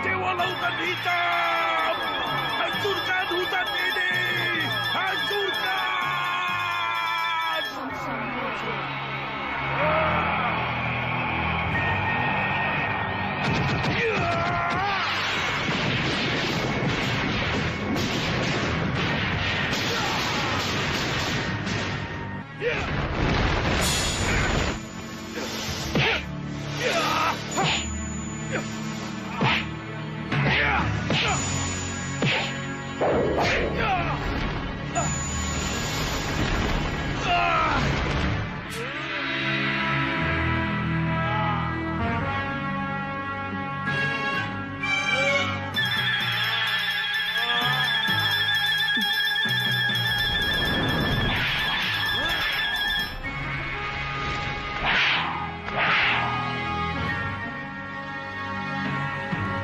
Dewa Lautan Hitam! Hancurkan hutan ini! Hancurkan!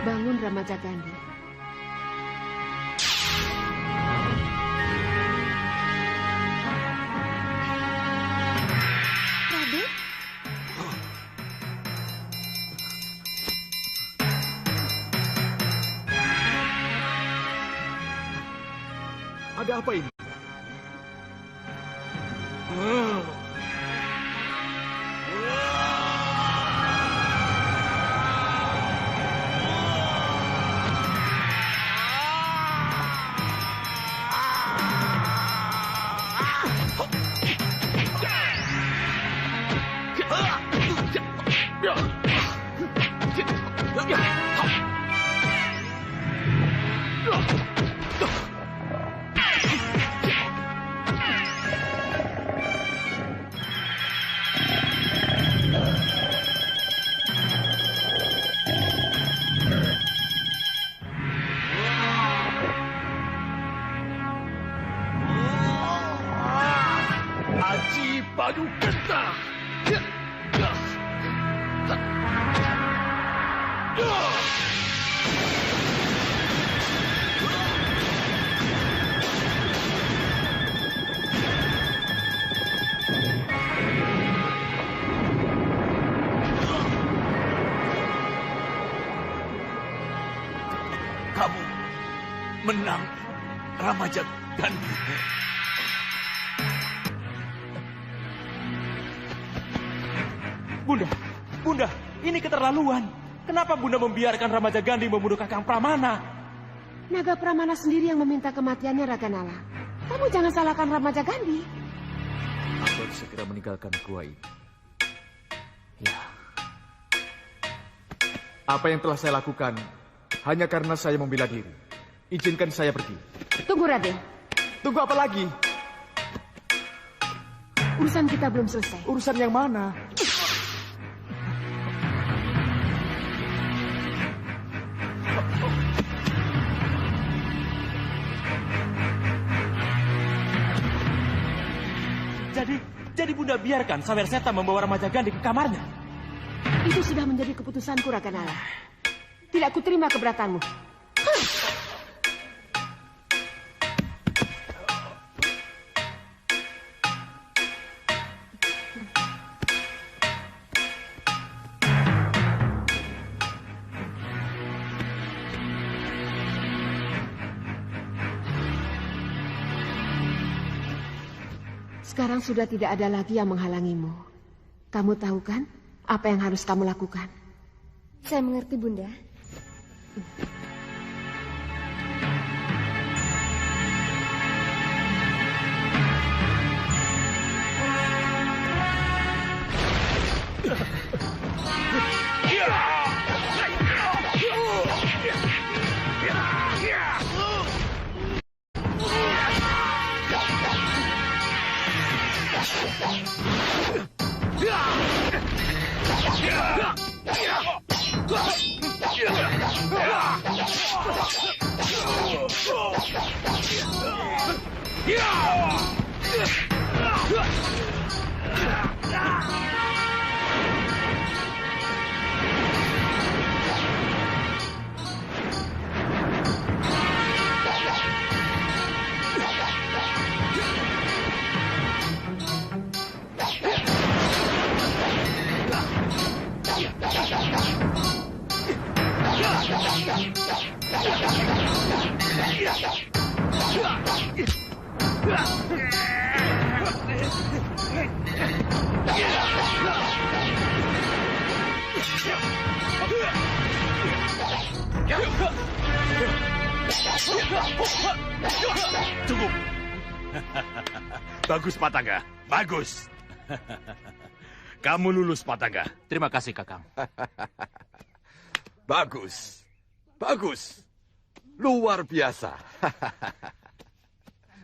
Bangun Ramajagandhi. Raden? Ada apa ini? Aji Padu Genta. Kamu menang, Ramajagandhi. Bunda, ini keterlaluan. Kenapa Bunda membiarkan Ramajagandhi membunuh Kakang Pramana? Naga Pramana sendiri yang meminta kematiannya, Raganala. Kamu jangan salahkan Ramajagandhi. Aku harus segera meninggalkan gua ini. Ya. Apa yang telah saya lakukan hanya karena saya membela diri. Izinkan saya pergi. Tunggu, Raden. Tunggu apa lagi? Urusan kita belum selesai. Urusan yang mana? Jadi Bunda biarkan Sawer Seta membawa Ramajagandhi ke kamarnya. Itu sudah menjadi keputusanku, Raganala. Tidak kuterima keberatanmu. Sekarang sudah tidak ada lagi yang menghalangimu. Kamu tahu kan apa yang harus kamu lakukan? Saya mengerti, Bunda. Cukup. Bagus, Patangga. Bagus. Kamu lulus, Patangga. Terima kasih, Kakang. Bagus. Bagus. Luar biasa.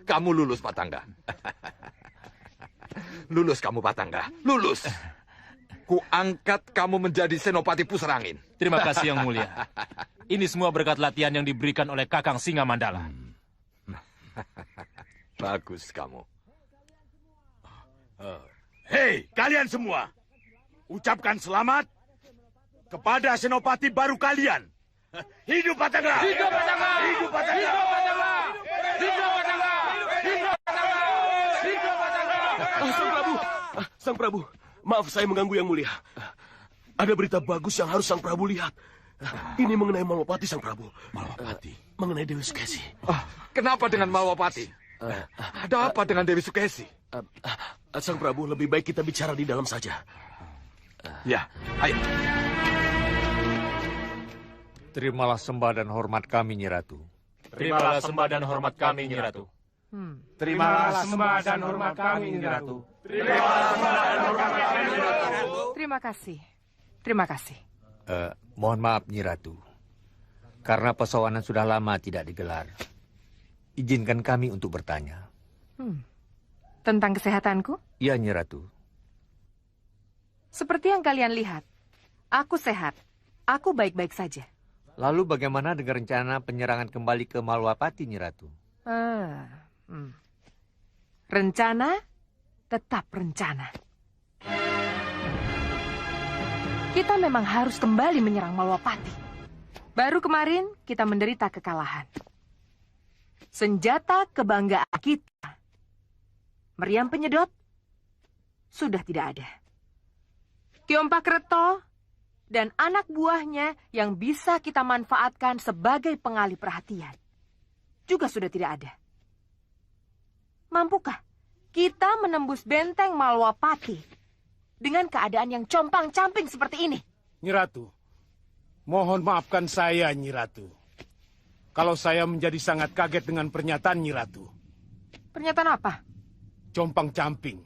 Kamu lulus, Patangga. Lulus kamu, Patangga. Lulus. Kuangkat kamu menjadi Senopati Puserangin. Terima kasih, Yang Mulia. Ini semua berkat latihan yang diberikan oleh Kakang Singa Mandala. Bagus kamu. Hei, kalian semua. Ucapkan selamat kepada Senopati baru kalian. Hidup Patangga! Hidup Patangga! Hidup Patangga! Hidup Patangga! Hidup Patangga! Hidup Patangga! Hidup Patangga! Sang Prabu, Sang Prabu, maaf saya mengganggu Yang Mulia. Ada berita bagus yang harus Sang Prabu lihat. Ini mengenai Malwapati, Sang Prabu. Malwapati? Mengenai Dewi Sukesi. Kenapa dengan Malwapati? Ada apa dengan Dewi Sukesi? Sang Prabu, lebih baik kita bicara di dalam saja. Ya, ayo. Terimalah sembah dan hormat kami, Nyi Ratu. Terimalah sembah dan hormat kami, Nyi Ratu. Terimalah sembah dan hormat kami, Nyi Ratu. Terima kasih. Terima kasih. Mohon maaf, Nyi Ratu. Karena pesawanan sudah lama tidak digelar. Izinkan kami untuk bertanya. Tentang kesehatanku? Iya, Nyi Ratu. Seperti yang kalian lihat, aku sehat. Aku baik-baik saja. Lalu bagaimana dengan rencana penyerangan kembali ke Malwapati, Nyi Ratu? Rencana tetap rencana. Kita memang harus kembali menyerang Malwapati. Baru kemarin kita menderita kekalahan. Senjata kebanggaan kita, meriam penyedot, sudah tidak ada. Kiompak-Reto dan anak buahnya yang bisa kita manfaatkan sebagai pengalih perhatian juga sudah tidak ada. Mampukah kita menembus benteng Malwapati dengan keadaan yang compang-camping seperti ini? Nyi Ratu, mohon maafkan saya, Nyi Ratu. Kalau saya menjadi sangat kaget dengan pernyataan Nyi Ratu. Pernyataan apa? Compang-camping.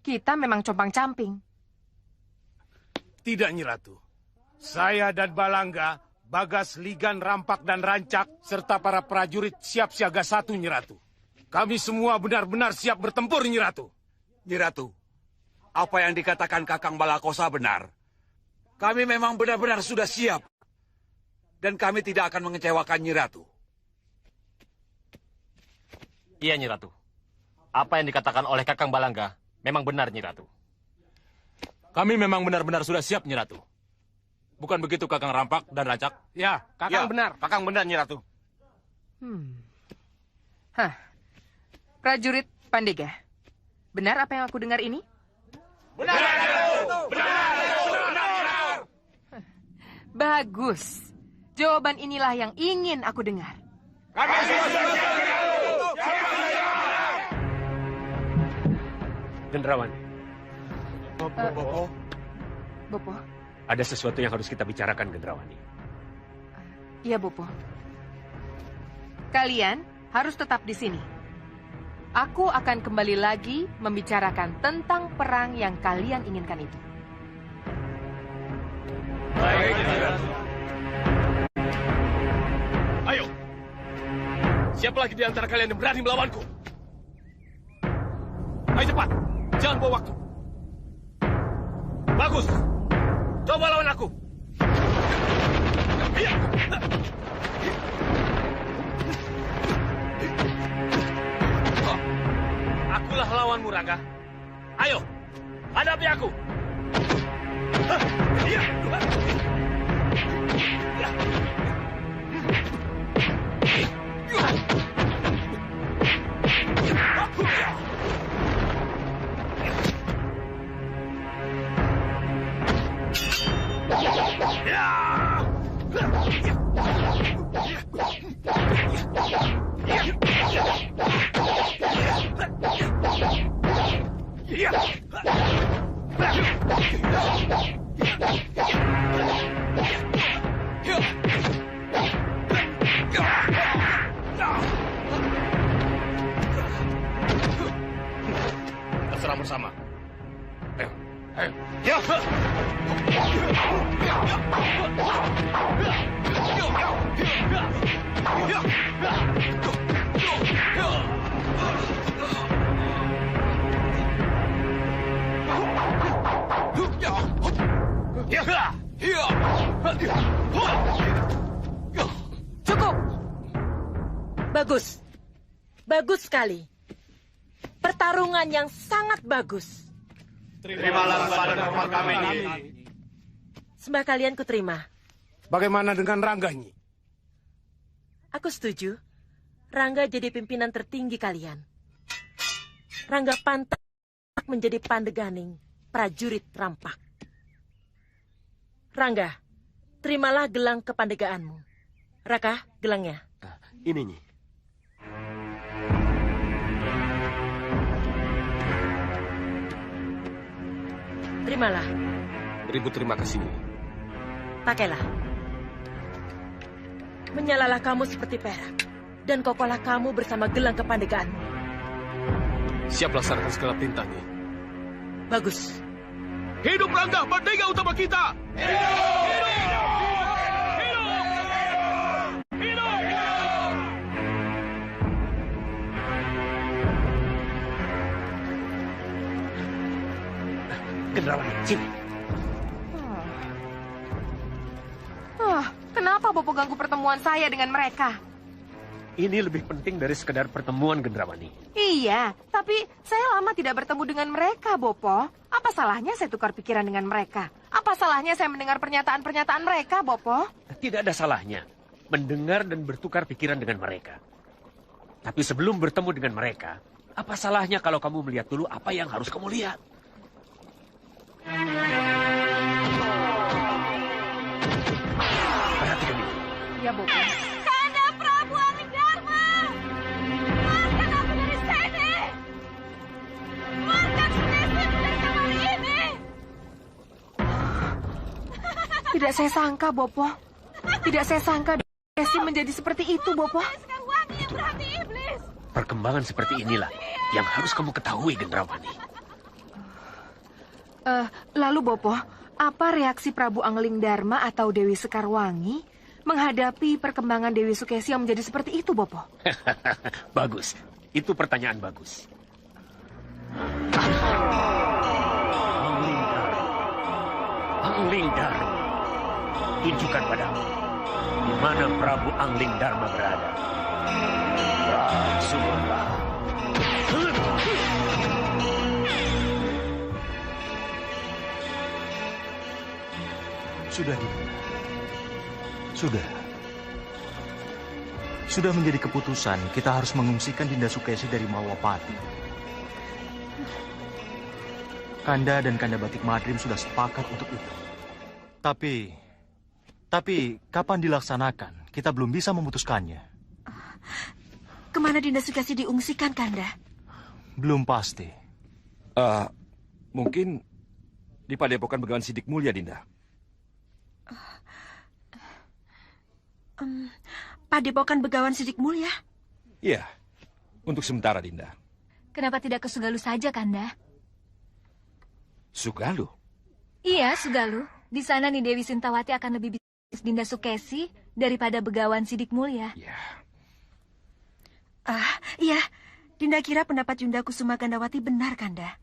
Kita memang compang-camping. Tidak, Nyi Ratu. Saya dan Balangga, Bagas, Ligan, Rampak, dan Rancak, serta para prajurit siap siaga 1, Nyi Ratu. Kami semua benar-benar siap bertempur, Nyi Ratu. Nyi Ratu, apa yang dikatakan Kakang Balakosa benar. Kami memang benar-benar sudah siap. Dan kami tidak akan mengecewakan Nyi Ratu. Iya, Nyi Ratu. Apa yang dikatakan oleh Kakang Balangga memang benar, Nyi Ratu. Kami memang benar-benar sudah siap, Nyi Ratu. Bukan begitu, Kakang Rampak dan Rancak? Ya, Kakang benar. Kakang benar, Nyi Ratu. Prajurit Pandega, benar apa yang aku dengar ini? Benar, Ratu! Benar! Bagus. Jawaban inilah yang ingin aku dengar. Kami Gendrawan, Bopo. ada sesuatu yang harus kita bicarakan, Gendrawani. Iya, Bopo. Kalian harus tetap di sini. Aku akan kembali lagi membicarakan tentang perang yang kalian inginkan itu. Ayo. Siapa lagi di antara kalian yang berani melawanku? Ayo cepat, jangan buang waktu. Bagus, coba lawan aku. Akulah lawanmu, Rangga. Ayo, hadapi aku. Serang bersama. Ayo, ayo. Ya. Cukup. Bagus. Bagus sekali. Pertarungan yang sangat bagus. Terimalah sembah kami. Sembah kalian kuterima. Bagaimana dengan Rangga, Nyi? Aku setuju. Rangga jadi pimpinan tertinggi kalian. Rangga pantas menjadi pandeganing prajurit rampak. Rangga, terimalah gelang kepandegaanmu. Raka, gelangnya. Ini, Nyi. Terimalah. Beribu terima kasih. Pakailah. Menyalalah kamu seperti perak. Dan kokohlah kamu bersama gelang kepandegaanmu. Siap laksanakan segala perintah, Nyi. Bagus. Hidup Rangga, Merdeka utama kita! Gendrawan, sini. Kenapa Bopo ganggu pertemuan saya dengan mereka? Ini lebih penting dari sekedar pertemuan, Gendrawani. Iya, tapi saya lama tidak bertemu dengan mereka, Bopo. Apa salahnya saya tukar pikiran dengan mereka? Apa salahnya saya mendengar pernyataan-pernyataan mereka, Bopo? Tidak ada salahnya mendengar dan bertukar pikiran dengan mereka. Tapi sebelum bertemu dengan mereka, apa salahnya kalau kamu melihat dulu apa yang harus kamu lihat? Perhatikan ini. Ya, Bopo. Kanda Prabu Anglingdarma! Keluarkan aku dari sini! Keluarkan Sudesi dari kamar ini! Tidak saya sangka, Bopo. Tidak saya sangka Desi menjadi seperti itu, Bopo. Wangi yang berhati iblis! Perkembangan seperti inilah yang harus kamu ketahui, Gendrawani. Lalu, Bopo, apa reaksi Prabu Anglingdarma atau Dewi Sekarwangi menghadapi perkembangan Dewi Sukesi yang menjadi seperti itu, Bopo? Bagus. Itu pertanyaan bagus. Anglingdarma. Tunjukkan padamu di mana Prabu Anglingdarma berada. Sumberlah. Sudah, Dinda. Sudah. Sudah menjadi keputusan kita harus mengungsikan Dinda Sukesi dari Malwapati. Kanda dan Kanda Batik Madrim sudah sepakat untuk itu. Tapi kapan dilaksanakan? Kita belum bisa memutuskannya. Kemana Dinda Sukesi diungsikan, Kanda? Belum pasti. Mungkin di Padepokan Begawan Sidik Mulia, Dinda. Padepokan Begawan Sidik Mulia? Iya, untuk sementara, Dinda. Kenapa tidak ke Sugalu saja, Kanda? Sugalu? Iya, Sugalu. Di sana nih Dewi Sintawati akan lebih bisnis Dinda Sukesi daripada Begawan Sidik Mulia. Ya. Dinda kira pendapat Yunda Kusuma Gandawati benar, Kanda.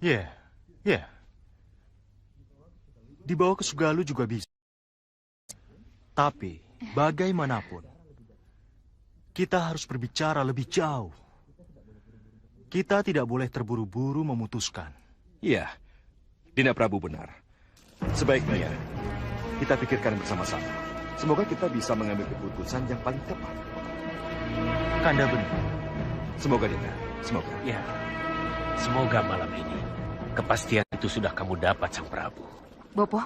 Ya. Dibawa ke Sugalu juga bisa. Tapi, bagaimanapun, kita harus berbicara lebih jauh. Kita tidak boleh terburu-buru memutuskan. Iya, Dinda Prabu benar. Sebaiknya kita pikirkan bersama-sama. Semoga kita bisa mengambil keputusan yang paling tepat. Kanda benar. Semoga, Dinda. Semoga. Ya, semoga malam ini kepastian itu sudah kamu dapat, Sang Prabu. Bopo,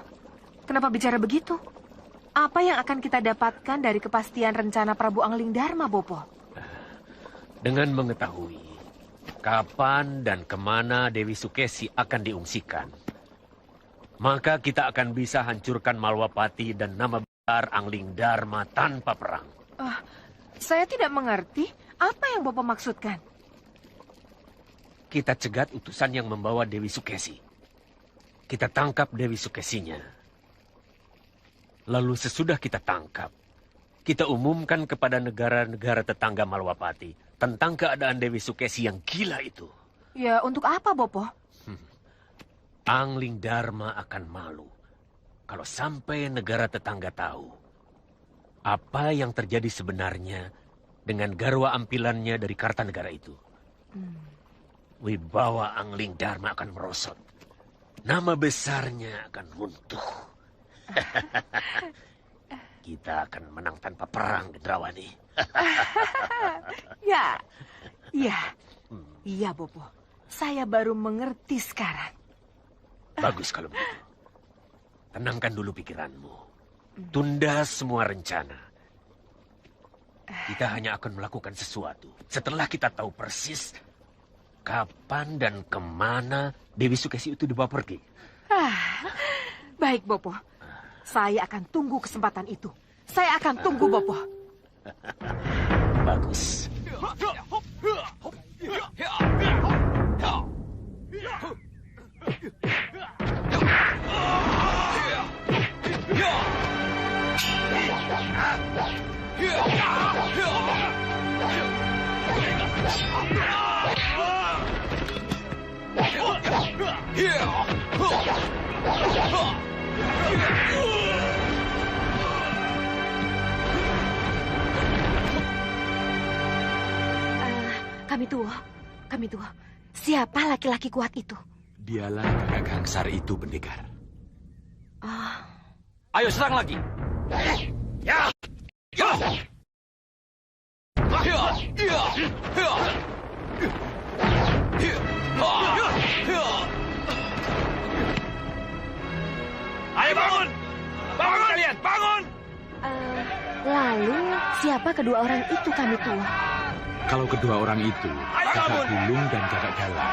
kenapa bicara begitu? Apa yang akan kita dapatkan dari kepastian rencana Prabu Angling Dharma, Bopo? Dengan mengetahui kapan dan kemana Dewi Sukesi akan diungsikan, maka kita akan bisa hancurkan Malwapati dan nama besar Angling Dharma tanpa perang. Saya tidak mengerti apa yang Bopo maksudkan. Kita cegat utusan yang membawa Dewi Sukesi. Kita tangkap Dewi Sukesinya. Lalu sesudah kita tangkap, kita umumkan kepada negara-negara tetangga Malwapati tentang keadaan Dewi Sukesi yang gila itu. Ya, untuk apa, Bopo? Angling Dharma akan malu kalau sampai negara tetangga tahu apa yang terjadi sebenarnya dengan garwa ampilannya dari Kartanegara itu. Wibawa Angling Dharma akan merosot. Nama besarnya akan runtuh. Kita akan menang tanpa perang, Gendrawani. Iya, Bopo. Saya baru mengerti sekarang. Bagus kalau begitu. Tenangkan dulu pikiranmu. Tunda semua rencana. Kita hanya akan melakukan sesuatu setelah kita tahu persis kapan dan kemana Dewi Sukesi itu dibawa pergi. Baik, Bopo. Saya akan tunggu kesempatan itu. Saya akan tunggu, Bopo. Bagus. Kami tua. Siapa laki-laki kuat itu? Dialah kakak Gangsar itu, pendekar. Ayo serang lagi. Ayo bangun! Bangun kalian, bangun! Lalu siapa kedua orang itu, kami tua? Kalau kedua orang itu, kakak Gulung dan kakak Galang.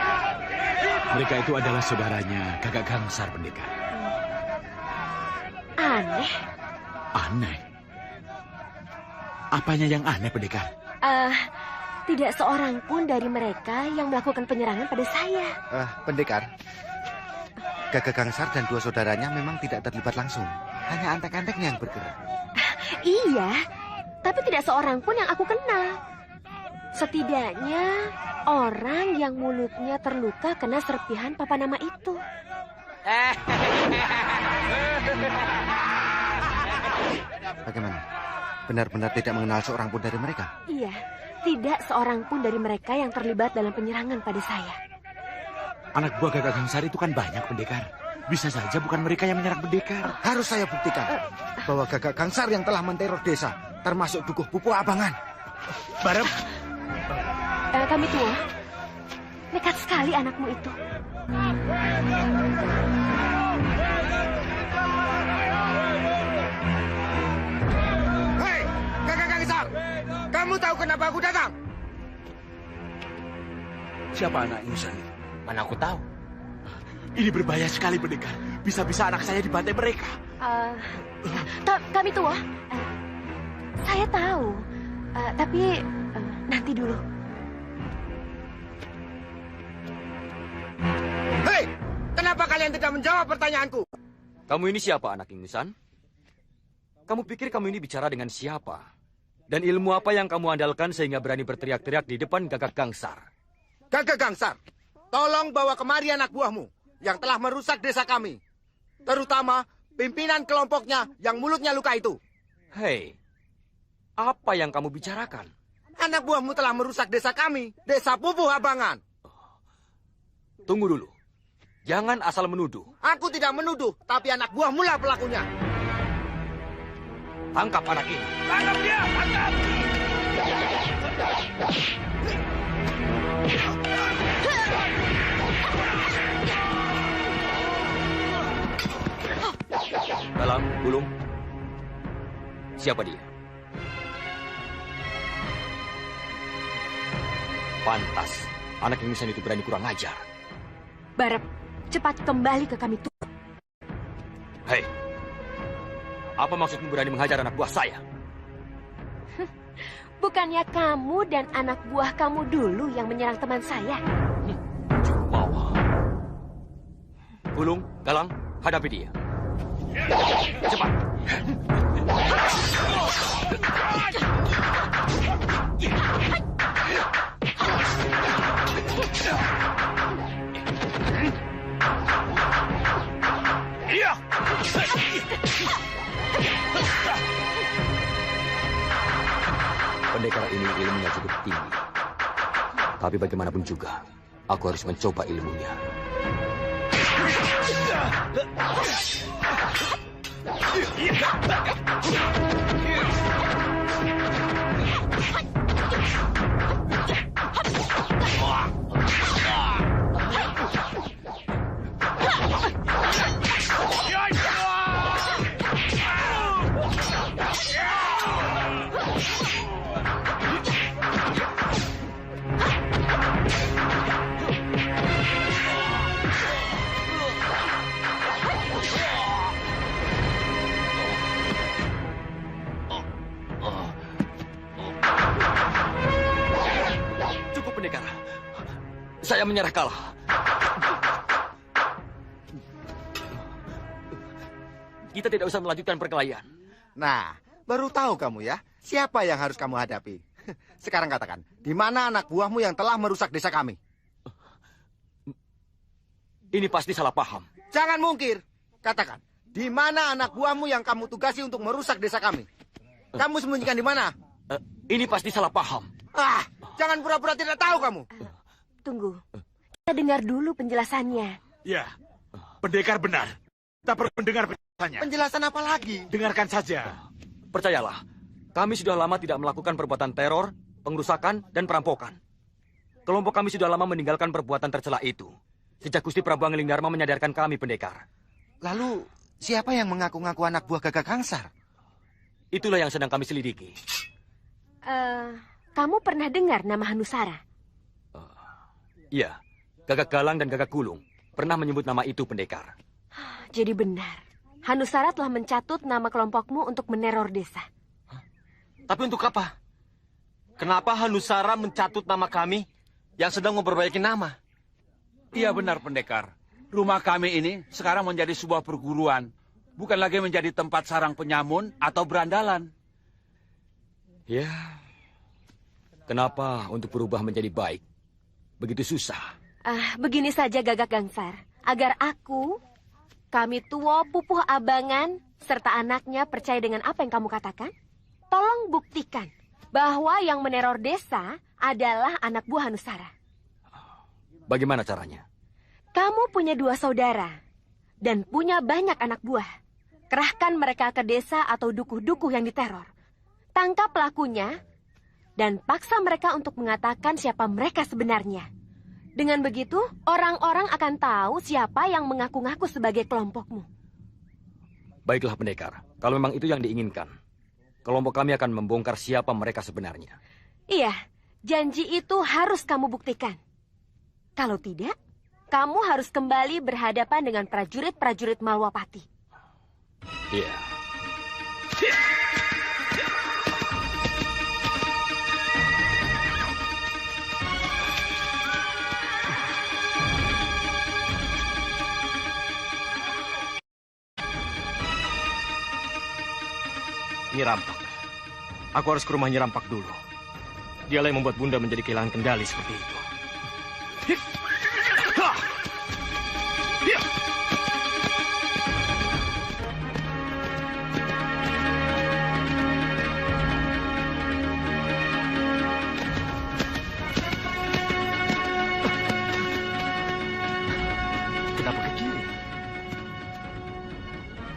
Mereka itu adalah saudaranya kakak Gangsar, pendekar. Aneh. Aneh? Apanya yang aneh, pendekar? Tidak seorang pun dari mereka yang melakukan penyerangan pada saya. Pendekar, kakak Gangsar dan dua saudaranya memang tidak terlibat langsung. Hanya antek-anteknya yang bergerak. Iya, tapi tidak seorang pun yang aku kenal. Setidaknya orang yang mulutnya terluka kena serpihan papanama itu. Bagaimana? Benar-benar tidak mengenal seorang pun dari mereka? Iya, tidak seorang pun dari mereka yang terlibat dalam penyerangan pada saya. Anak buah kakak Gangsar itu kan banyak, pendekar. Bisa saja bukan mereka yang menyerang pendekar. Harus saya buktikan bahwa kakak Gangsar yang telah menteror desa, termasuk Dukuh Pupu Abangan. Barep. Kami tua, nekat sekali anakmu itu. Hei, kakak Gangsar, kamu tahu kenapa aku datang? Siapa anak Yusan? Mana aku tahu. Ini berbahaya sekali, pendekar. Bisa-bisa anak saya dibantai mereka. Kami tua, saya tahu, tapi nanti dulu. Hei, kenapa kalian tidak menjawab pertanyaanku? Kamu ini siapa, anak Ingusan? Kamu pikir kamu ini bicara dengan siapa? Dan ilmu apa yang kamu andalkan sehingga berani berteriak-teriak di depan kakak Gangsar? Gagak Gangsar, tolong bawa kemari anak buahmu yang telah merusak desa kami. Terutama pimpinan kelompoknya yang mulutnya luka itu. Hei, apa yang kamu bicarakan? Anak buahmu telah merusak desa kami, desa Pupuh Abangan. Tunggu dulu. Jangan asal menuduh. Aku tidak menuduh, tapi anak buahmu lah pelakunya. Tangkap anak ini. Tangkap dia, tangkap! Galang, Gulung. Siapa dia? Pantas. Anak yang misan itu berani kurang ajar. Barep, cepat kembali ke kami tuh. Hei, apa maksudmu berani menghajar anak buah saya? Bukannya kamu dan anak buah kamu dulu yang menyerang teman saya? Jumawa. Gulung, Galang, hadapi dia. Cepat. Iya. Pendekar ini ilmunya cukup tinggi. Tapi bagaimanapun juga, aku harus mencoba ilmunya. Cukup pendekar. Saya menyerah kalah. Kita tidak usah melanjutkan perkelahian. Nah, baru tahu kamu ya, siapa yang harus kamu hadapi. Sekarang katakan, di mana anak buahmu yang telah merusak desa kami? Ini pasti salah paham. Jangan mungkir. Katakan, di mana anak buahmu yang kamu tugasi untuk merusak desa kami? Kamu sembunyikan di mana? Ini pasti salah paham. Ah, jangan pura-pura tidak tahu kamu. Tunggu, kita dengar dulu penjelasannya. Ya, pendekar benar. Kita perlu mendengar penjelasannya. Penjelasan apa lagi? Dengarkan saja. Percayalah, kami sudah lama tidak melakukan perbuatan teror, pengerusakan, dan perampokan. Kelompok kami sudah lama meninggalkan perbuatan tercela itu. Sejak Gusti Prabu Angling Dharma menyadarkan kami, pendekar. Lalu, siapa yang mengaku-ngaku anak buah Gagak Gangsar? Itulah yang sedang kami selidiki. Kamu pernah dengar nama Hanusara? Iya, Gagak Galang dan Gagak Gulung pernah menyebut nama itu, pendekar. Jadi benar, Hanusara telah mencatut nama kelompokmu untuk meneror desa. Tapi untuk apa? Kenapa Hanusara mencatut nama kami yang sedang memperbaiki nama? Iya benar, pendekar. Rumah kami ini sekarang menjadi sebuah perguruan. Bukan lagi menjadi tempat sarang penyamun atau berandalan. Ya, kenapa untuk berubah menjadi baik begitu susah? Begini saja Gagak Gangsar. Agar kami Tuo Pupuh Abangan, serta anaknya percaya dengan apa yang kamu katakan, tolong buktikan bahwa yang meneror desa adalah anak buah Hanusara. Bagaimana caranya? Kamu punya 2 saudara dan punya banyak anak buah. Kerahkan mereka ke desa atau dukuh-dukuh yang diteror. Tangkap pelakunya dan paksa mereka untuk mengatakan siapa mereka sebenarnya. Dengan begitu, orang-orang akan tahu siapa yang mengaku-ngaku sebagai kelompokmu. Baiklah, pendekar. Kalau memang itu yang diinginkan, kelompok kami akan membongkar siapa mereka sebenarnya. Iya, janji itu harus kamu buktikan. Kalau tidak, kamu harus kembali berhadapan dengan prajurit-prajurit Malwapati. Iya. Nyi Rampak. Aku harus ke rumah Nyi Rampak dulu. Dialah yang membuat Bunda menjadi kehilangan kendali seperti itu. Kenapa ke kiri?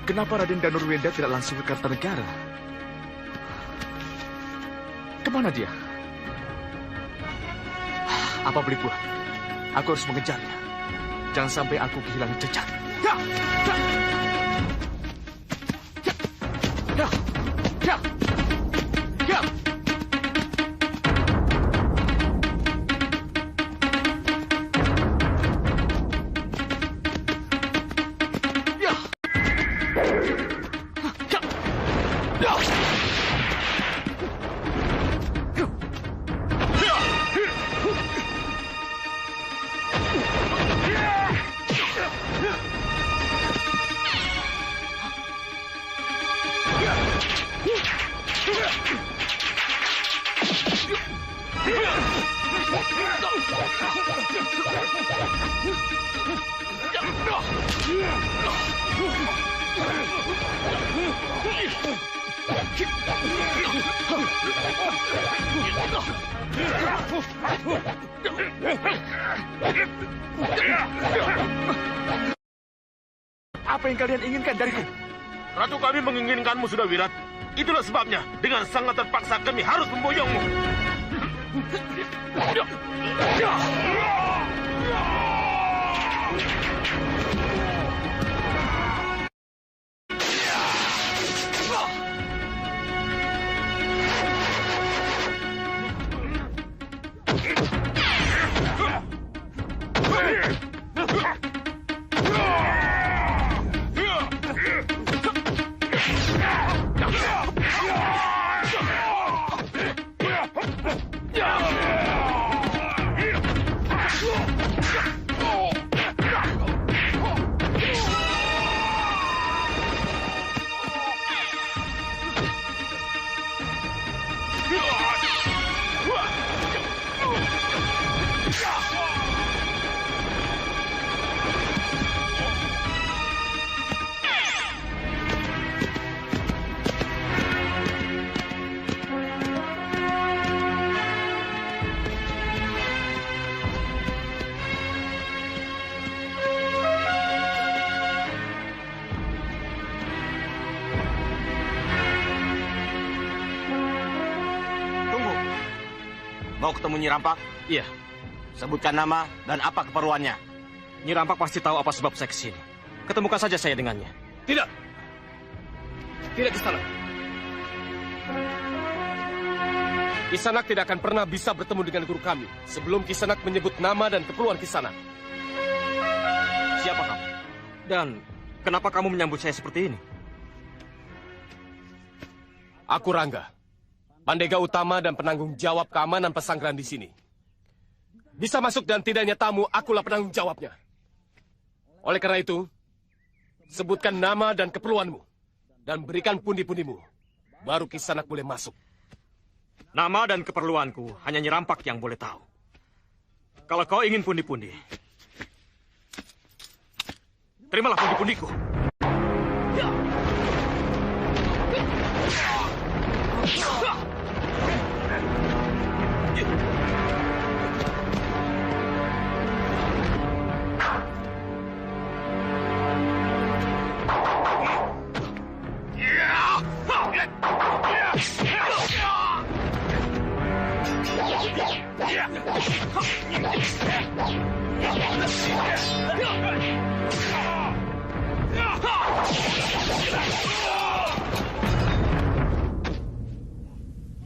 Kenapa Raden Danurwenda tidak langsung ke Kartanegara? Kemana dia? Apa boleh buat? Aku harus mengejarnya. Jangan sampai aku kehilangan jejak. Ya! Ya! Ya! Ya! Ya! Apa yang kalian inginkan dariku? Ratu kami menginginkanmu sudah Wirat. Itulah sebabnya dengan sangat terpaksa kami harus memboyongmu. Mau ketemu Nyi Rampak? Iya. Sebutkan nama dan apa keperluannya. Nyi Rampak pasti tahu apa sebab saya kesini. Ketemukan saja saya dengannya. Tidak. Tidak, Kisanak. Kisanak tidak akan pernah bisa bertemu dengan guru kami sebelum Kisanak menyebut nama dan keperluan Kisanak. Siapa kamu? Dan kenapa kamu menyambut saya seperti ini? Aku Rangga, Pandega utama dan penanggung jawab keamanan pesanggrahan di sini. Bisa masuk dan tidaknya tamu, akulah penanggung jawabnya. Oleh karena itu, sebutkan nama dan keperluanmu. Dan berikan pundi-pundimu. Baru Kisanak boleh masuk. Nama dan keperluanku hanya Nyi Rampak yang boleh tahu. Kalau kau ingin pundi-pundi, terimalah pundi-pundiku.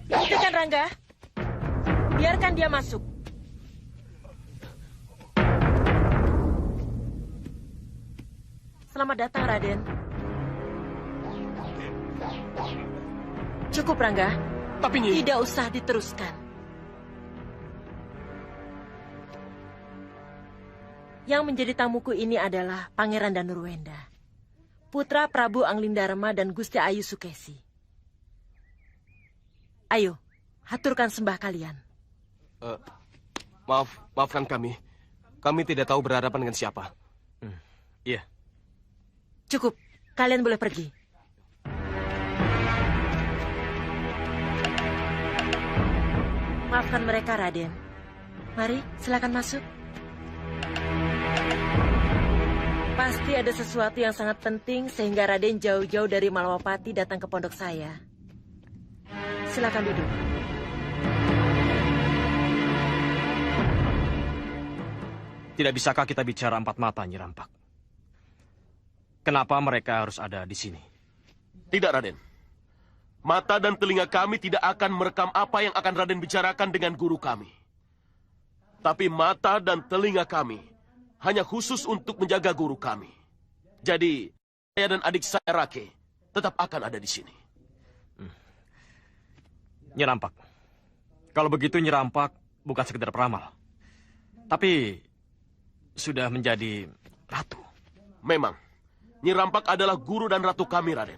Hentikan Rangga. Biarkan dia masuk. Selamat datang, Raden. Cukup, Rangga. Tapi Nyi... Tidak usah diteruskan. Yang menjadi tamuku ini adalah Pangeran Danurwenda, putra Prabu Anglingdarma dan Gusti Ayu Sukesi. Ayo, haturkan sembah kalian. Maafkan kami. Kami tidak tahu berhadapan dengan siapa. Iya. Cukup, kalian boleh pergi. Maafkan mereka, Raden. Mari, silakan masuk. Pasti ada sesuatu yang sangat penting sehingga Raden jauh-jauh dari Malawapati datang ke pondok saya. Silakan duduk. Tidak bisakah kita bicara empat mata, Nyi Rampak? Kenapa mereka harus ada di sini? Tidak, Raden. Mata dan telinga kami tidak akan merekam apa yang akan Raden bicarakan dengan guru kami. Tapi mata dan telinga kami hanya khusus untuk menjaga guru kami. Jadi, saya dan adik saya Rake tetap akan ada di sini. Nyi Rampak, kalau begitu Nyi Rampak bukan sekedar peramal, tapi sudah menjadi ratu. Memang, Nyi Rampak adalah guru dan ratu kami, Raden.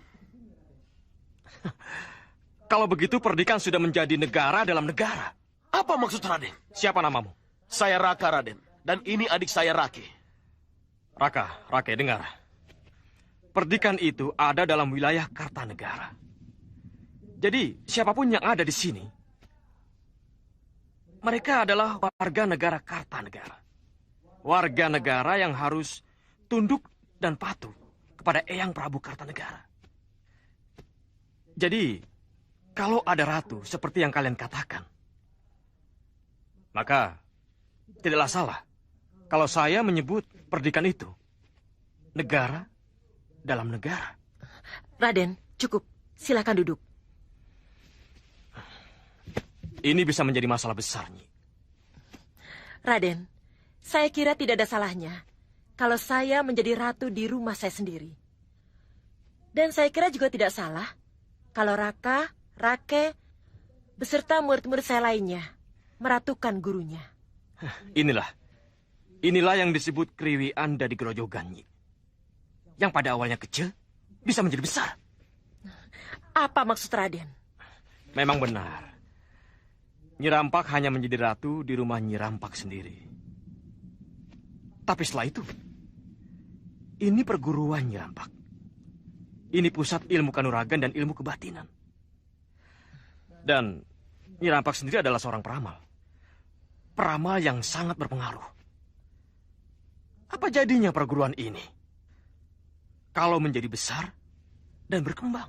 Kalau begitu Perdikan sudah menjadi negara dalam negara. Apa maksud Raden? Siapa namamu? Saya Raka, Raden. Dan ini adik saya Rake. Rake, dengar. Perdikan itu ada dalam wilayah Kartanegara. Jadi, siapapun yang ada di sini, mereka adalah warga negara Kartanegara. Warga negara yang harus tunduk dan patuh kepada Eyang Prabu Kartanegara. Jadi, kalau ada ratu seperti yang kalian katakan, maka tidaklah salah kalau saya menyebut Perdikan itu negara dalam negara. Raden, cukup. Silakan duduk. Ini bisa menjadi masalah besar, Nyi. Raden, saya kira tidak ada salahnya kalau saya menjadi ratu di rumah saya sendiri. Dan saya kira juga tidak salah kalau Raka, Rake, beserta murid-murid saya lainnya meratukan gurunya. Inilah yang disebut kriwian dari Grojogan, Nyi. Yang pada awalnya kecil, bisa menjadi besar. Apa maksud Raden? Memang benar. Nyi Rampak hanya menjadi ratu di rumah Nyi Rampak sendiri. Tapi setelah itu, ini perguruan Nyi Rampak. Ini pusat ilmu kanuragan dan ilmu kebatinan. Dan Nyi Rampak sendiri adalah seorang peramal. Peramal yang sangat berpengaruh. Apa jadinya perguruan ini kalau menjadi besar dan berkembang?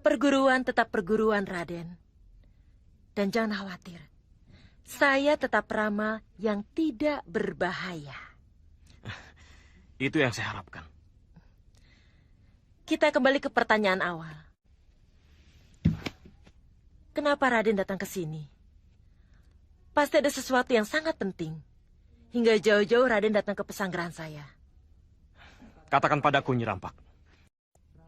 Perguruan tetap perguruan, Raden. Dan jangan khawatir, saya tetap peramal yang tidak berbahaya. Itu yang saya harapkan. Kita kembali ke pertanyaan awal. Kenapa Raden datang ke sini? Pasti ada sesuatu yang sangat penting. Hingga jauh-jauh Raden datang ke pesanggrahan saya. Katakan padaku, Nyi Rampak.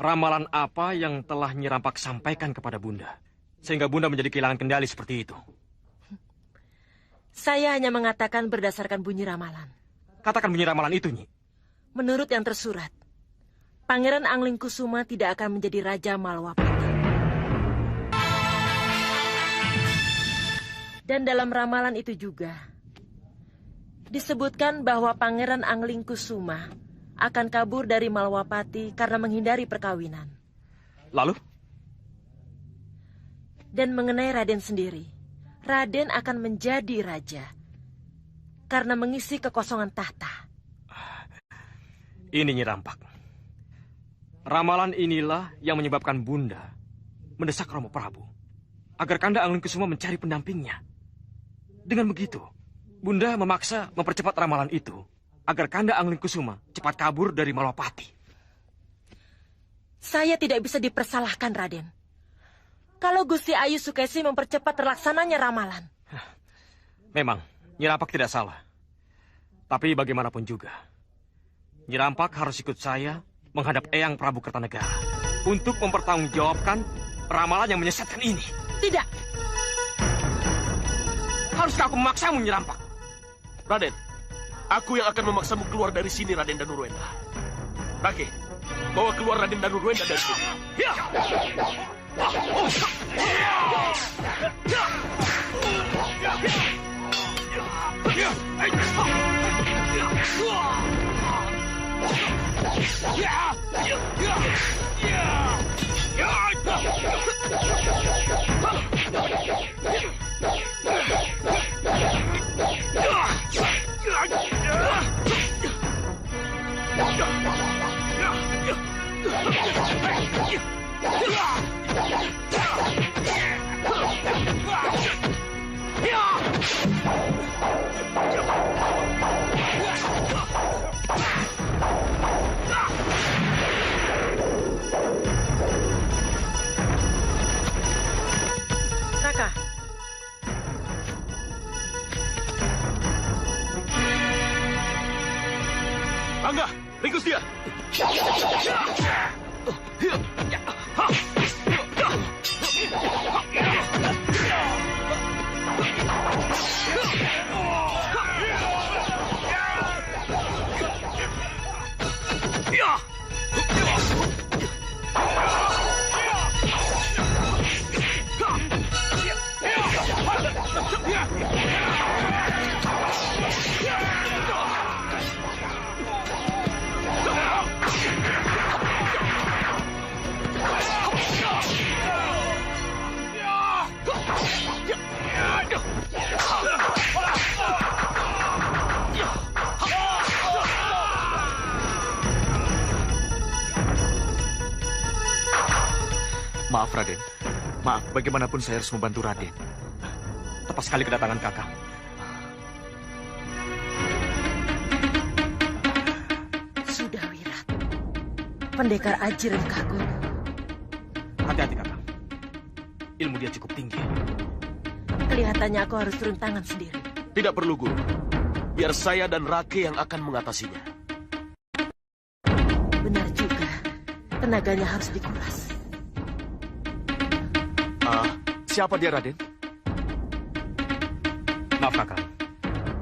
Ramalan apa yang telah Nyi Rampak sampaikan kepada Bunda, sehingga Bunda menjadi kehilangan kendali seperti itu? Saya hanya mengatakan berdasarkan bunyi ramalan. Katakan bunyi ramalan itu, Nyi. Menurut yang tersurat, Pangeran Anglingkusuma tidak akan menjadi Raja Malawapati. Dan dalam ramalan itu juga disebutkan bahwa Pangeran Anglingkusuma akan kabur dari Malawapati karena menghindari perkawinan. Lalu? Dan mengenai Raden sendiri, Raden akan menjadi raja karena mengisi kekosongan tahta. Ini Nyi Rampak. Ramalan inilah yang menyebabkan Bunda mendesak Romo Prabu agar Kanda Anglingkusuma mencari pendampingnya. Dengan begitu, Bunda memaksa mempercepat ramalan itu agar Kanda Anglingkusuma cepat kabur dari Malawapati. Saya tidak bisa dipersalahkan, Raden. Kalau Gusti Ayu Sukesi mempercepat terlaksananya ramalan. Memang, Nyi Rampak tidak salah. Tapi bagaimanapun juga, Nyi Rampak harus ikut saya menghadap Eyang Prabu Kertanegara untuk mempertanggungjawabkan ramalan yang menyesatkan ini. Tidak. Haruskah aku memaksamu, Nyi Rampak? Raden, aku yang akan memaksamu keluar dari sini, Raden Danurwenda. Rake, bawa keluar Raden Danurwenda dari sini. Raka. Angga, ringkus dia. Maaf, Raden. Maaf, bagaimanapun saya harus membantu Raden. Tepat sekali kedatangan Kakang. Sudah, Wirat. Pendekar Aji Rengkah Guru. Hati-hati, Kakang. Ilmu dia cukup tinggi. Kelihatannya aku harus turun tangan sendiri. Tidak perlu, Guru. Biar saya dan Rake yang akan mengatasinya. Benar juga. Tenaganya harus dikuras. Siapa dia, Raden? Maaf, Kakang.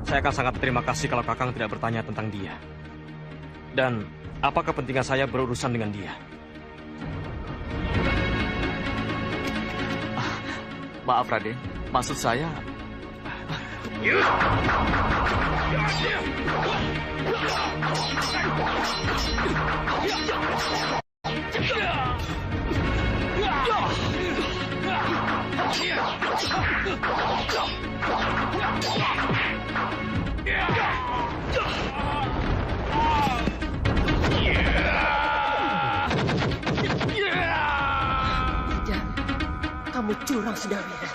Saya akan sangat berterima kasih kalau Kakang tidak bertanya tentang dia. Dan apa kepentingan saya berurusan dengan dia? Maaf, Raden. Maksud saya... Tidak, kamu curang sudah, Wirat.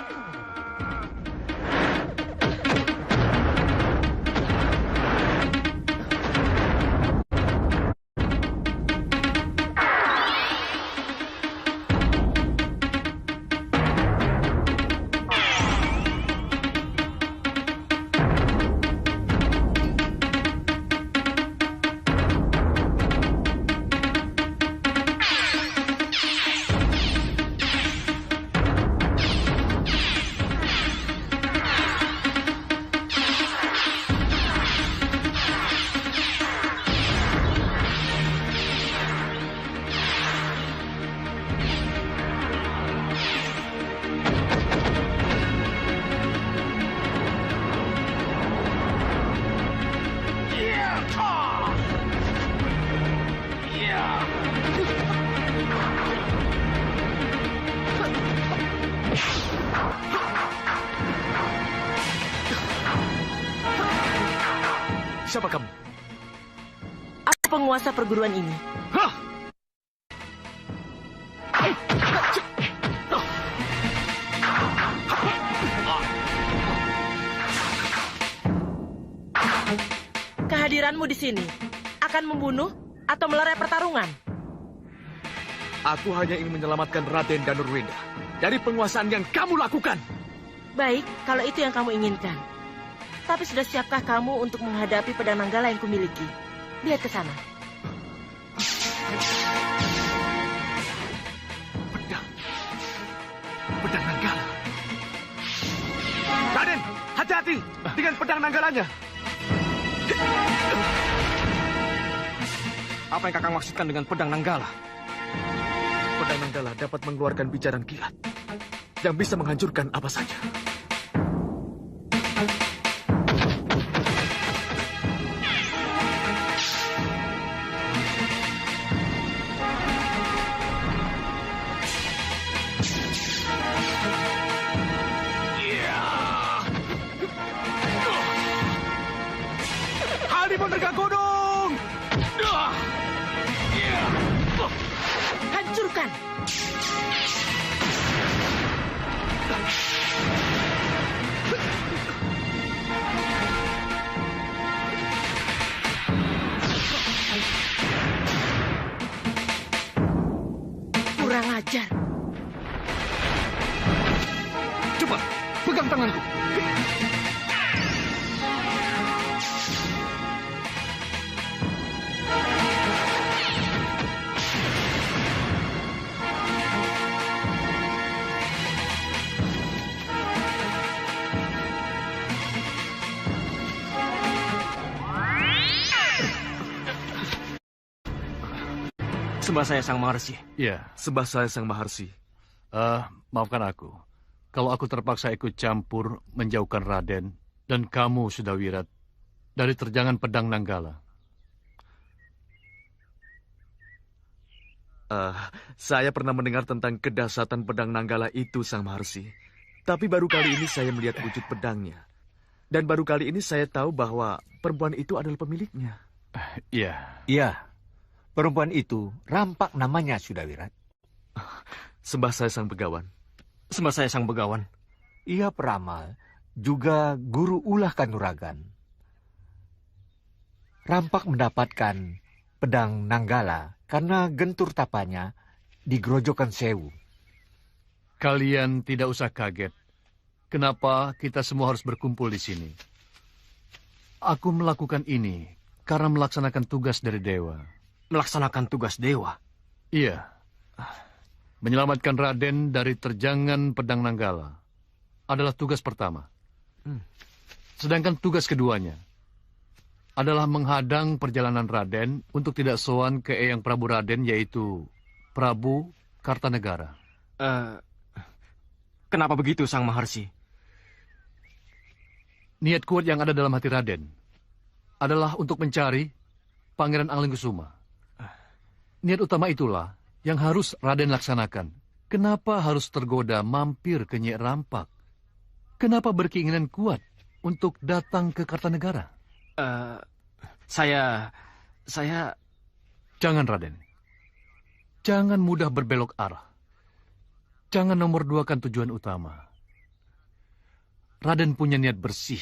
Siapa kamu? Aku penguasa perguruan ini. Hah? Kehadiranmu di sini akan membunuh atau melerai pertarungan? Aku hanya ingin menyelamatkan Raden dan Nurwenda dari penguasaan yang kamu lakukan. Baik, kalau itu yang kamu inginkan. Tapi sudah siapkah kamu untuk menghadapi pedang Nanggala yang kumiliki? Lihat ke sana. Pedang Nanggala. Raden, hati-hati dengan pedang Nanggalanya. Apa yang Kakang maksudkan dengan pedang Nanggala? Pedang Nanggala dapat mengeluarkan bijaran kilat yang bisa menghancurkan apa saja. penegak gunung! Hancurkan! Kurang ajar. Cepat, pegang tanganku. Sembah saya Sang Maharsi. Ya, sembah saya Sang Maharsi. Maafkan aku. Kalau aku terpaksa ikut campur menjauhkan Raden dan kamu, Sudawirat, dari terjangan pedang Nanggala. Saya pernah mendengar tentang kedahsyatan pedang Nanggala itu, Sang Maharsi. Tapi baru kali ini saya melihat wujud pedangnya. Dan baru kali ini saya tahu bahwa perempuan itu adalah pemiliknya. Iya. Iya. Perempuan itu Rampak namanya, Sudawirat. Sembah saya Sang Begawan. Sembah saya Sang Begawan. Ia peramal, juga guru ulah kanuragan. Rampak mendapatkan pedang Nanggala karena gentur tapanya di Grojogan Sewu. Kalian tidak usah kaget. Kenapa kita semua harus berkumpul di sini? Aku melakukan ini karena melaksanakan tugas dari dewa. Melaksanakan tugas dewa? Iya. Menyelamatkan Raden dari terjangan pedang Nanggala adalah tugas pertama. Sedangkan tugas keduanya adalah menghadang perjalanan Raden untuk tidak sowan ke Eyang Prabu Raden, yaitu Prabu Kartanegara. Kenapa begitu, Sang Maharsi? Niat kuat yang ada dalam hati Raden adalah untuk mencari Pangeran Anglingkusuma. Niat utama itulah yang harus Raden laksanakan. Kenapa harus tergoda mampir ke Nyai Rampak? Kenapa berkeinginan kuat untuk datang ke Kartanegara? Saya... Jangan, Raden. Jangan mudah berbelok arah. Jangan nomor duakan tujuan utama. Raden punya niat bersih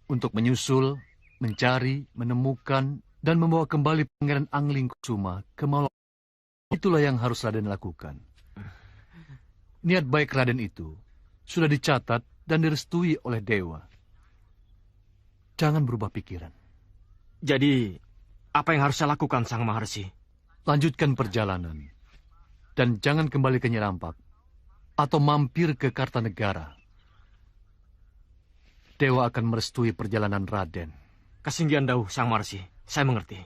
untuk menyusul, mencari, menemukan, dan membawa kembali Pangeran Anglingkusuma ke Malawapati. Itulah yang harus Raden lakukan. Niat baik Raden itu sudah dicatat dan direstui oleh dewa. Jangan berubah pikiran. Jadi, apa yang harus saya lakukan, Sang Maharsi? Lanjutkan perjalanan. Dan jangan kembali ke Nyai Rampak atau mampir ke Kartanegara. Dewa akan merestui perjalanan Raden. Kasinggihan Dawuh, Sang Maharsi. Saya mengerti.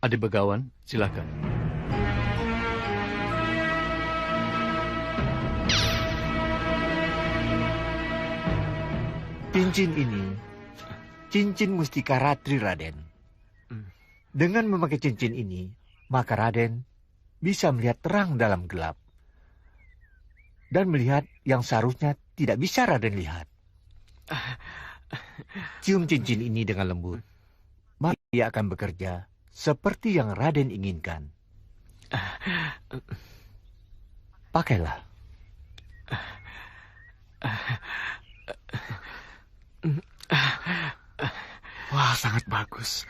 Adi Begawan, silakan. Cincin ini, cincin Mustika Ratri, Raden. Dengan memakai cincin ini, maka Raden bisa melihat terang dalam gelap. Dan melihat yang seharusnya tidak bisa Raden lihat. Cium cincin ini dengan lembut, maka ia akan bekerja seperti yang Raden inginkan. Pakailah. Wah, sangat bagus.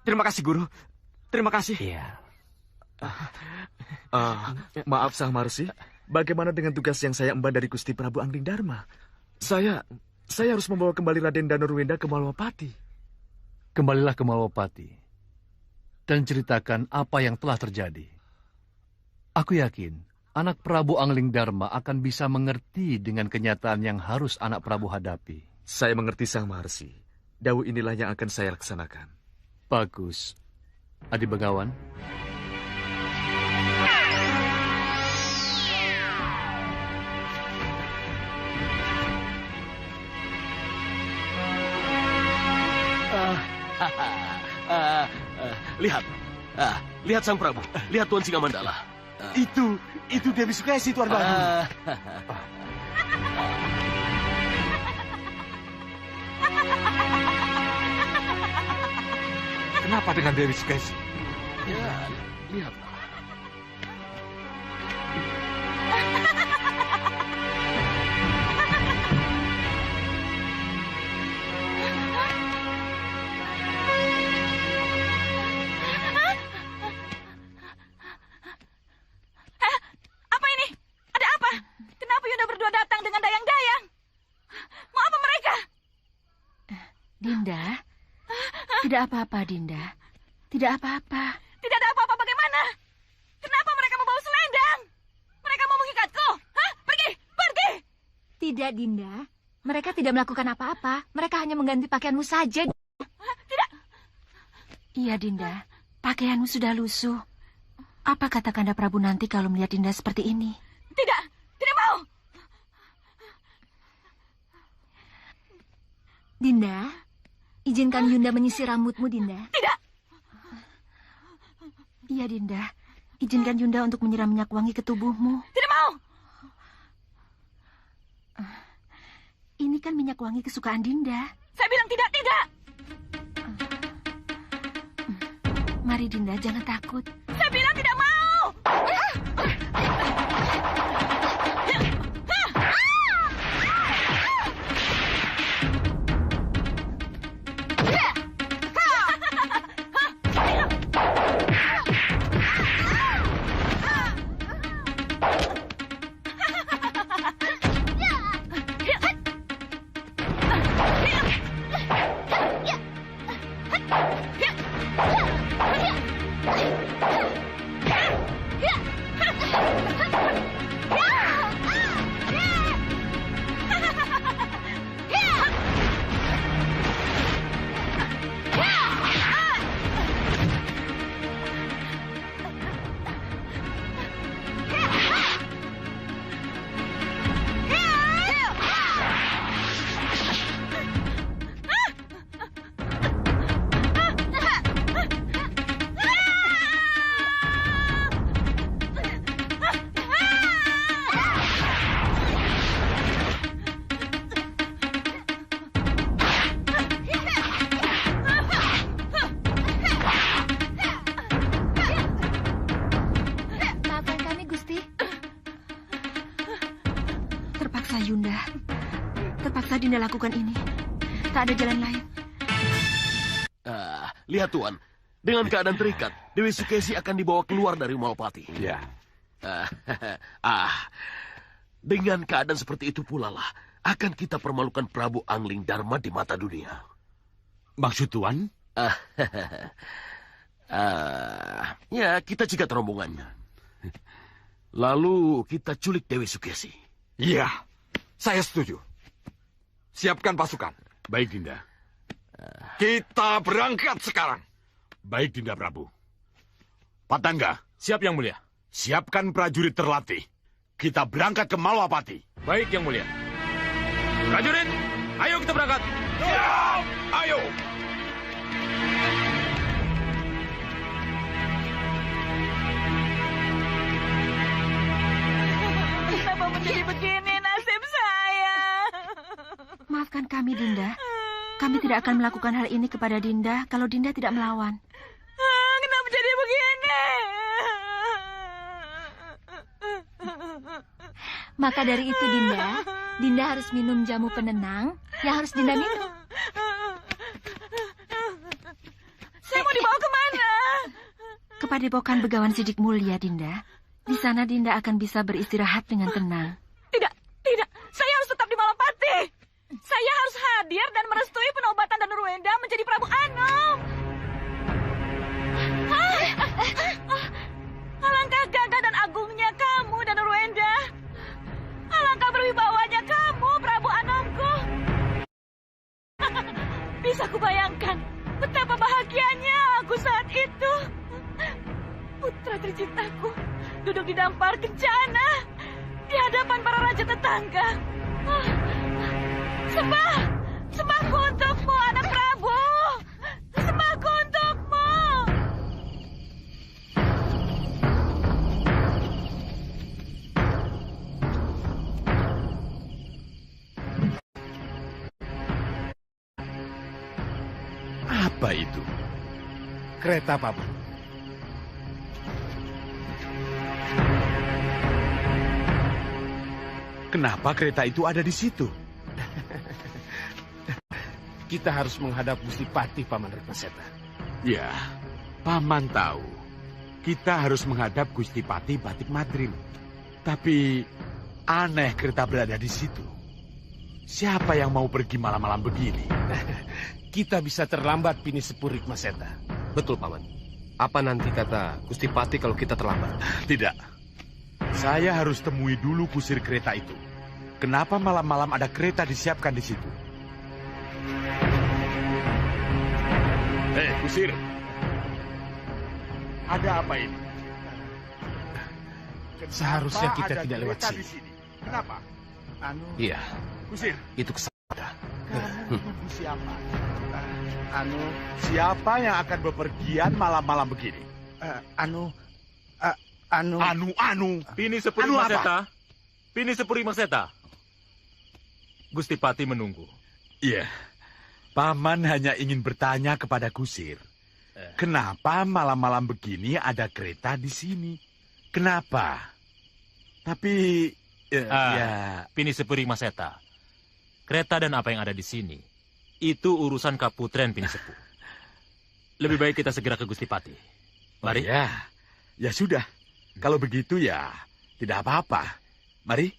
Terima kasih, Guru. Terima kasih. Iya. Maaf, Sang Maharsi. Bagaimana dengan tugas yang saya emban dari Gusti Prabu Anglingdarma? Saya harus membawa kembali Raden Danurwenda ke Malawapati. Kembalilah ke Malawapati dan ceritakan apa yang telah terjadi. Aku yakin anak Prabu Anglingdarma akan bisa mengerti dengan kenyataan yang harus anak Prabu hadapi. Saya mengerti, Sang Maharsi. Dawuh inilah yang akan saya laksanakan. Bagus. Adi Begawan. Lihat Sang Prabu, lihat Tuan Singamandala. Itu Dewi Sukesi, Tuan Bagus. Kenapa dengan Dewi Sukesi? Ya, lihatlah. Apa ini? Ada apa? Kenapa Yunda berdua datang dengan dayang-dayang? Mau apa mereka? Dinda, tidak apa-apa, Dinda. Tidak apa-apa. Tidak ada apa-apa bagaimana? Kenapa mereka membawa selendang? Mereka mau mengikatku? Hah? Pergi! Pergi! Tidak, Dinda. Mereka tidak melakukan apa-apa. Mereka hanya mengganti pakaianmu saja. Tidak. Iya, Dinda. Pakaianmu sudah lusuh. Apa kata Kanda Prabu nanti kalau melihat Dinda seperti ini? Tidak. Tidak mau. Dinda, izinkan Yunda menyisir rambutmu, Dinda. Tidak. Iya, Dinda. Izinkan Yunda untuk menyiram minyak wangi ke tubuhmu. Tidak mau. Ini kan minyak wangi kesukaan Dinda. Saya bilang tidak, tidak. Mari, Dinda, jangan takut. Saya bilang tidak mau. Yunda. Terpaksa Dinda lakukan ini. Tak ada jalan lain. Lihat Tuan, dengan keadaan terikat, Dewi Sukesi akan dibawa keluar dari Malapati. Ya. Dengan keadaan seperti itu pula lah, akan kita permalukan Prabu Angling Dharma di mata dunia. Maksud Tuan? Ya, kita cegat rombongannya. Lalu kita culik Dewi Sukesi. Iya, saya setuju. Siapkan pasukan. Baik, Dinda. Kita berangkat sekarang. Baik, Dinda Prabu. Patangga. Siap, Yang Mulia. Siapkan prajurit terlatih. Kita berangkat ke Malwapati. Baik, Yang Mulia. Prajurit, ayo kita berangkat. Siap! Ayo! Kenapa menjadi begini nasib saya? Maafkan kami, Dinda. Kami tidak akan melakukan hal ini kepada Dinda kalau Dinda tidak melawan. Kenapa jadi begini? Maka dari itu, Dinda harus minum jamu penenang yang harus Dinda minum. Saya mau dibawa kemana? Ke Padepokan Begawan Sidik Mulia, Dinda. Di sana Dinda akan bisa beristirahat dengan tenang. Tidak. Saya harus tetap di Malapati. Saya harus hadir dan merestui penobatan Danuruenda menjadi Prabu Anom. Alangkah gagah dan agungnya kamu, Danuruenda. Alangkah berwibawanya kamu, Prabu Anomku. Bisa kubayangkan betapa bahagianya aku saat itu. Putra tercintaku duduk di dampar kencana di hadapan para raja tetangga. Sembahku untukmu, anak Prabu. Sembahku untukmu. Apa itu? kereta, Paman. Kenapa kereta itu ada di situ? Kita harus menghadap Gusti Patih, Paman Retnaseta. Ya, Paman tahu. Kita harus menghadap Gusti Patih Batik Madrim. Tapi aneh kereta berada di situ. Siapa yang mau pergi malam-malam begini? Kita bisa terlambat, Pini Sepuh Rikmaseta. Betul, Paman. Apa nanti kata Gusti Patih kalau kita terlambat? Tidak. Saya harus temui dulu kusir kereta itu. Kenapa malam-malam ada kereta disiapkan di situ? Hei, kusir. Ada apa ini? Seharusnya Kenapa kita ada tidak lewat kereta sini. di sini? Kenapa? Iya, Kusir. itu kesalahan. Siapa? Siapa yang akan bepergian malam-malam begini? Pini Sepuri Anu apa? Maseta. Pini Sepuri Maseta. Gusti Patih menunggu. Iya. Paman hanya ingin bertanya kepada kusir. Kenapa malam-malam begini ada kereta di sini? Kenapa? Tapi ya. Pini Sepuri Maseta. Kereta dan apa yang ada di sini itu urusan Kaputren Pini Sepuh. Lebih baik kita segera ke Gusti Patih. Mari. Ya sudah. Kalau begitu ya tidak apa-apa. Mari.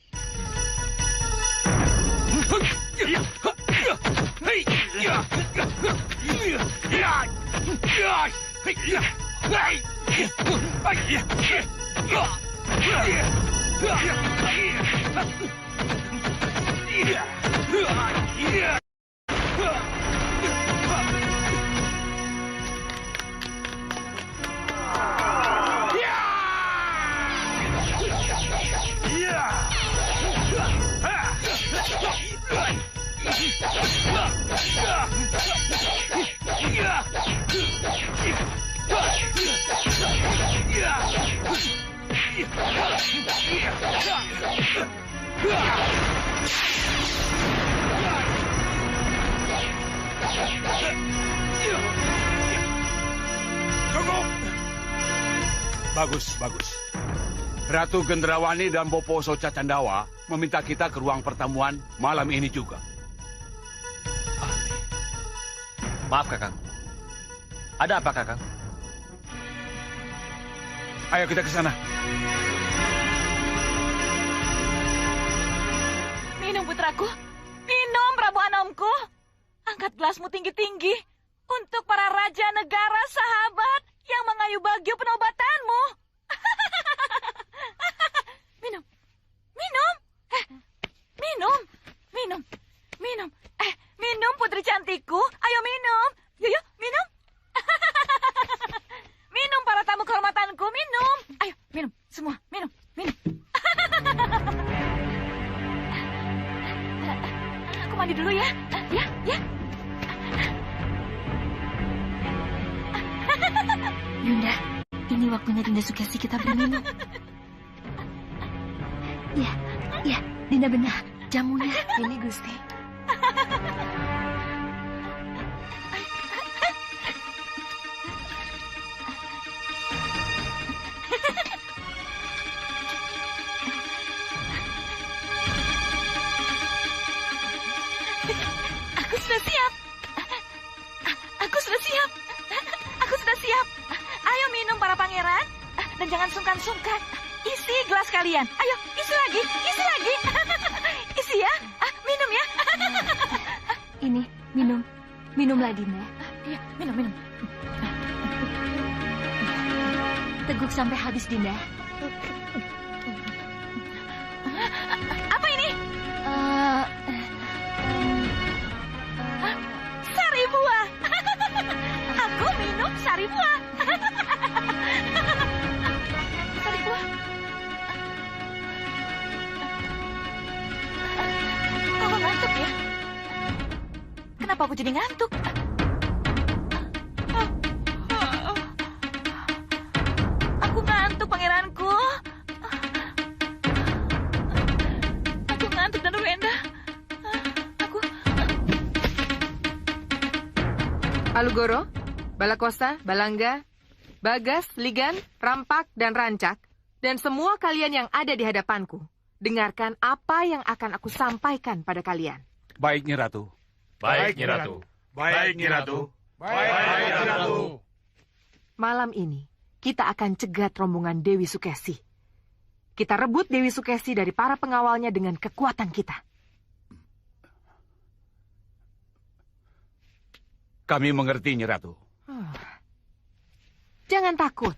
Cukup! Bagus, bagus. Ratu Gendrawani dan Boposo Cacandawa meminta kita ke ruang pertemuan malam ini juga. Maaf, Kakang. Ada apa, Kakang? Ayo kita ke sana. Minum, putraku. Minum, Prabu Anomku. Angkat gelasmu tinggi-tinggi untuk para raja negara sahabat yang mengayu bagio penobatanmu. Minum. Minum. Minum. Minum. Minum. Minum, putri cantikku. Ayo minum. Yuk, minum. Minum, para tamu kehormatanku. Minum. Ayo, minum. Semua, minum. Minum. Aku mandi dulu ya. Ya. Yunda, ini waktunya Dinda Sukesi kita berminum. Ya, Dinda benar. Jamunya. Ini Gusti. Aku sudah siap. Aku sudah siap. Aku sudah siap. Ayo minum para pangeran. Dan jangan sungkan-sungkan. Isi gelas kalian. Ayo, isi lagi. Isi lagi. Isi ya. Minum ya. Ini, minum. Minumlah, Dinda. Iya, minum. Teguk sampai habis, Dinda. Apa ini? Sari buah. Aku minum sari buah. Sari buah. Kok ngantuk ya? Kenapa aku jadi ngantuk? Aku ngantuk, pangeranku. Aku ngantuk, dan Ruenda. Alugoro, Balakosa, Balangga, Bagas, Ligan, Rampak, dan Rancak, dan semua kalian yang ada di hadapanku, dengarkan apa yang akan aku sampaikan pada kalian. Baik, Nyi Ratu. Baik, Nyi Ratu. Baik, Nyi Ratu. Baik, Nyi Ratu. Malam ini, kita akan cegat rombongan Dewi Sukesi. Kita rebut Dewi Sukesi dari para pengawalnya dengan kekuatan kita. Kami mengerti, Nyi Ratu. Jangan takut.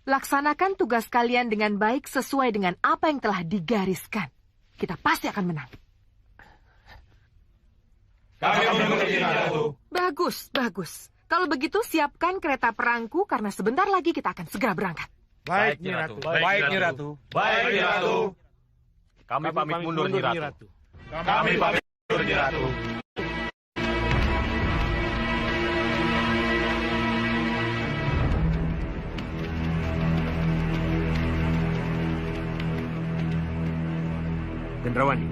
Laksanakan tugas kalian dengan baik sesuai dengan apa yang telah digariskan. Kita pasti akan menang. Kami mengerti, Nyi Ratu. Bagus, bagus. Kalau begitu siapkan kereta perangku karena sebentar lagi kita akan segera berangkat. Baik, Nyi Ratu. Baik, Nyi Ratu. Baik, Nyi Ratu. Kami pamit mundur, Nyi Ratu. Kami pamit mundur, Nyi Ratu. Gendrawani,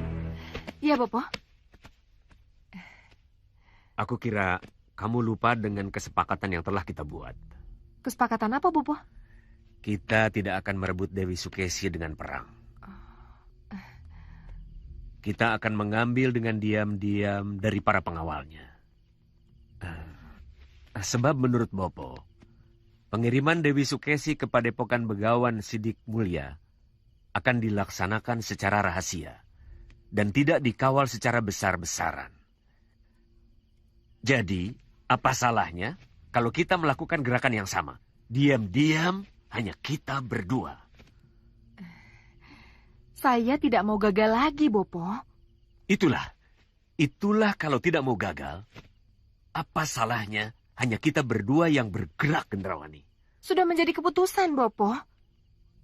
Iya, Bopo. aku kira kamu lupa dengan kesepakatan yang telah kita buat. Kesepakatan apa, Bopo? Kita tidak akan merebut Dewi Sukesi dengan perang. Kita akan mengambil dengan diam-diam dari para pengawalnya. Sebab menurut Bopo, pengiriman Dewi Sukesi ke Padepokan Begawan Sidik Mulia akan dilaksanakan secara rahasia dan tidak dikawal secara besar-besaran. Jadi, apa salahnya kalau kita melakukan gerakan yang sama? Diam-diam hanya kita berdua. Saya tidak mau gagal lagi, Bopo. Itulah kalau tidak mau gagal. Apa salahnya hanya kita berdua yang bergerak, Gendrawani? Sudah menjadi keputusan, Bopo.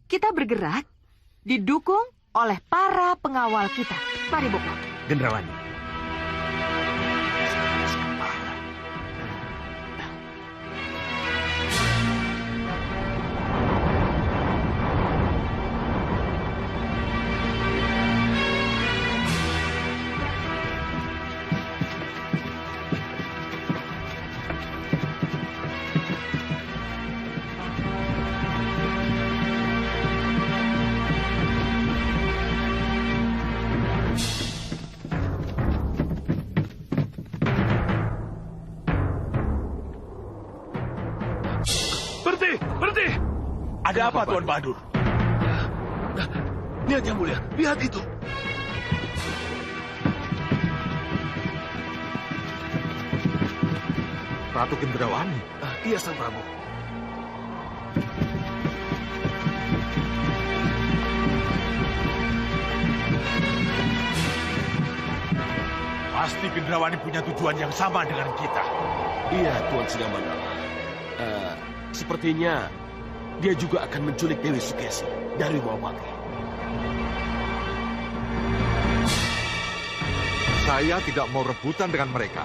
Kita bergerak, didukung oleh para pengawal kita. Mari, Bopo. Gendrawani. Berhenti! Ada apa, Tuan Bahadur? Lihat yang mulia, lihat itu. Ratu Gendrawani. Iya, Sang Prabu. Pasti Gendrawani punya tujuan yang sama dengan kita. Iya, Tuan Singamandala. Sepertinya dia juga akan menculik Dewi Sukesi dari Mawapati. Saya tidak mau rebutan dengan mereka.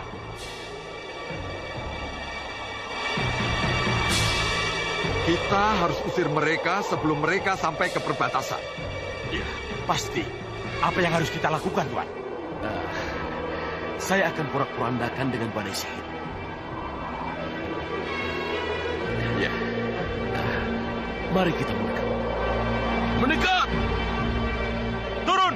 Kita harus usir mereka sebelum mereka sampai ke perbatasan. Iya, pasti. Apa yang harus kita lakukan, Tuan? Saya akan porak-porandakan dengan Badai Syahid. Ya. Mari kita mendekat. Mendekat! Turun!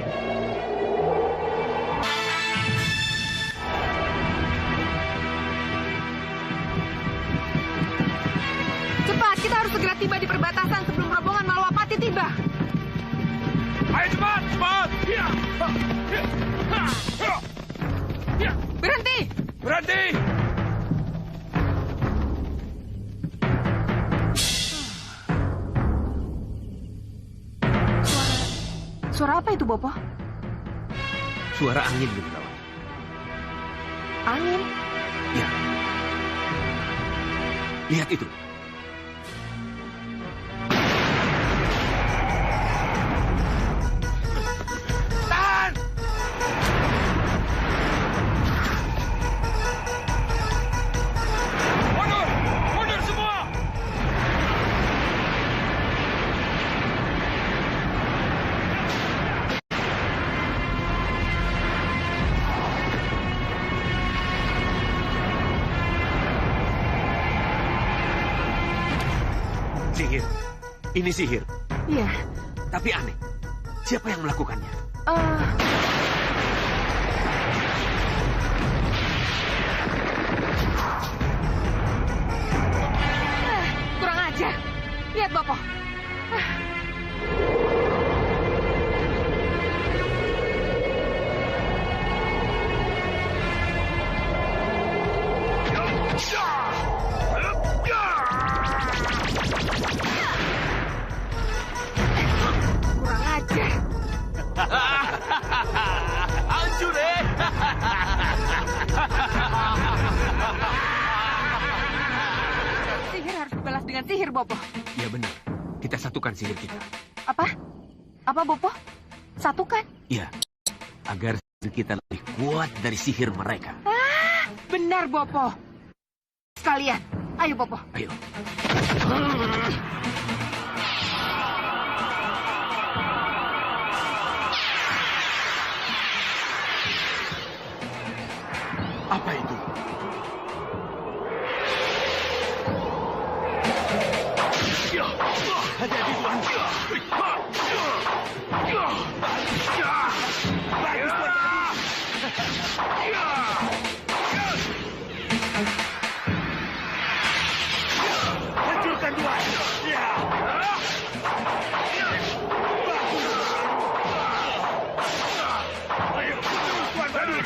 Cepat, kita harus segera tiba di perbatasan sebelum rombongan Malwapati tiba. Ayo cepat, cepat! Berhenti! Berhenti! Suara apa itu, Bopo? Suara angin, Gendrawani. Angin? Ya. Lihat itu. Tahan! Mundur! Mundur semua! Ini sihir. Iya. Tapi aneh. Siapa yang melakukannya? Kurang ajar. Lihat, Bopo. Kurang ajar. Hancur, Sihir harus dibalas dengan sihir, Bopo. Ya benar. Kita satukan sihir kita. Apa? Apa, Bopo? Satukan? Iya. Agar sihir kita lebih kuat dari sihir mereka. Benar, Bopo. Sekalian. Ayo, Bopo. Ayo. Apa itu? Hati-hati, Tuan. Bagus, Tuan. Hancurkan, Tuan. Ya. Bagus. Ayo, Tuan Badur.